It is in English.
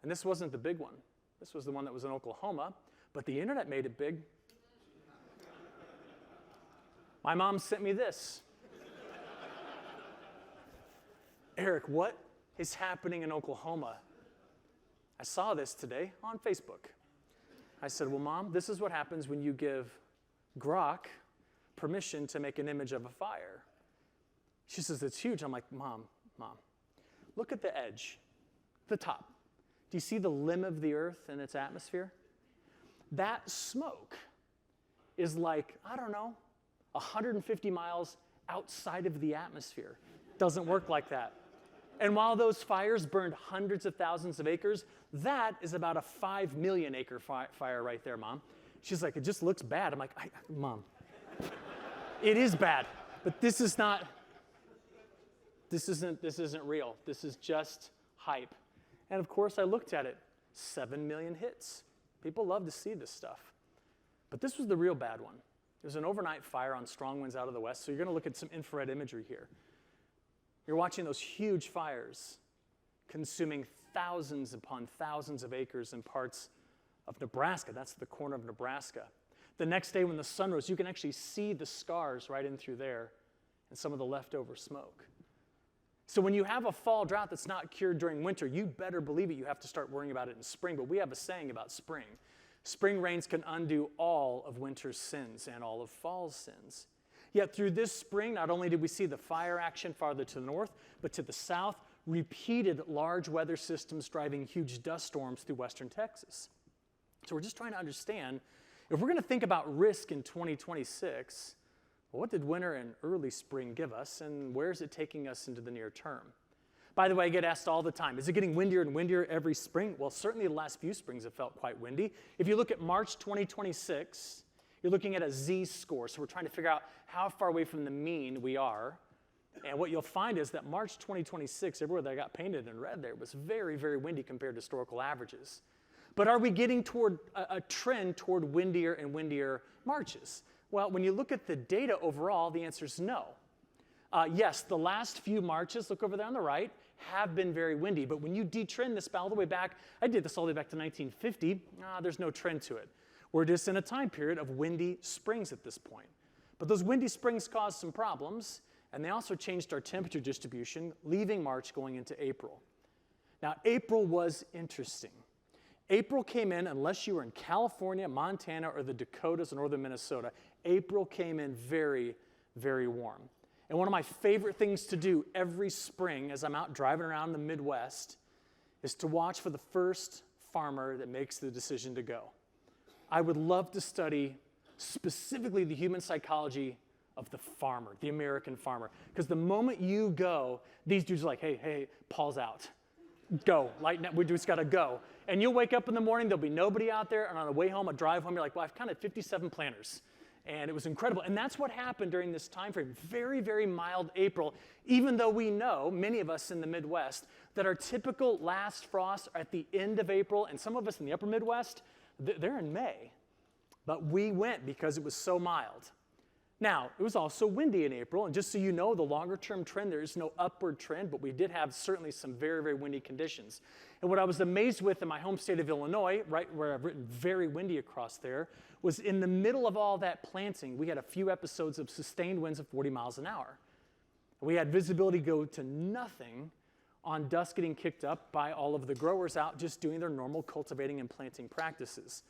And this wasn't the big one. This was the one that was in Oklahoma, but the internet made it big. My mom sent me this. Eric, what is happening in Oklahoma? I saw this today on Facebook. I said, well, Mom, this is what happens when you give Grok permission to make an image of a fire. She says, it's huge. I'm like, Mom, look at the edge, the top. Do you see the limb of the earth and its atmosphere? That smoke is like, I don't know, 150 miles outside of the atmosphere. Doesn't work like that. And while those fires burned hundreds of thousands of acres, that is about a 5 million acre fire right there, Mom. She's like, it just looks bad. I'm like, Mom, it is bad, but this isn't real. This is just hype. And of course, I looked at it, 7 million hits. People love to see this stuff. But this was the real bad one. It was an overnight fire on strong winds out of the west, so you're going to look at some infrared imagery here. You're watching those huge fires consuming thousands upon thousands of acres in parts of Nebraska. That's the corner of Nebraska. The next day when the sun rose, you can actually see the scars right in through there and some of the leftover smoke. So when you have a fall drought that's not cured during winter, you better believe it, you have to start worrying about it in spring. But we have a saying about spring. Spring rains can undo all of winter's sins and all of fall's sins. Yet through this spring, not only did we see the fire action farther to the north, but to the south, repeated large weather systems driving huge dust storms through western Texas. So we're just trying to understand, if we're going to think about risk in 2026, well, what did winter and early spring give us, and where is it taking us into the near term? By the way, I get asked all the time, is it getting windier and windier every spring? Well, certainly the last few springs have felt quite windy. If you look at March 2026, you're looking at a z-score, so we're trying to figure out how far away from the mean we are. And what you'll find is that March 2026, everywhere that I got painted in red there, was very, very windy compared to historical averages. But are we getting toward a trend toward windier and windier Marches? Well, when you look at the data overall, the answer is no. Yes, the last few Marches, look over there on the right, have been very windy. But when you detrend this all the way back, I did this all the way back to 1950, there's no trend to it. We're just in a time period of windy springs at this point. But those windy springs caused some problems, and they also changed our temperature distribution, leaving March going into April. Now, April was interesting. April came in, unless you were in California, Montana, or the Dakotas, or northern Minnesota, April came in very, very warm. And one of my favorite things to do every spring as I'm out driving around the Midwest is to watch for the first farmer that makes the decision to go. I would love to study specifically the human psychology of the farmer, the American farmer. Because the moment you go, these dudes are like, hey, Paul's out. Go, we just gotta go. And you'll wake up in the morning, there'll be nobody out there, and on the way home, a drive home, you're like, well, I've counted 57 planters. And it was incredible. And that's what happened during this time frame. Very, very mild April, even though we know, many of us in the Midwest, that our typical last frosts are at the end of April, and some of us in the upper Midwest, they're in May. But we went because it was so mild. Now, it was also windy in April, and just so you know, the longer-term trend, there is no upward trend, but we did have certainly some very, very windy conditions. And what I was amazed with in my home state of Illinois, right where I've written very windy across there, was in the middle of all that planting, we had a few episodes of sustained winds of 40 miles an hour. We had visibility go to nothing on dust getting kicked up by all of the growers out just doing their normal cultivating and planting practices.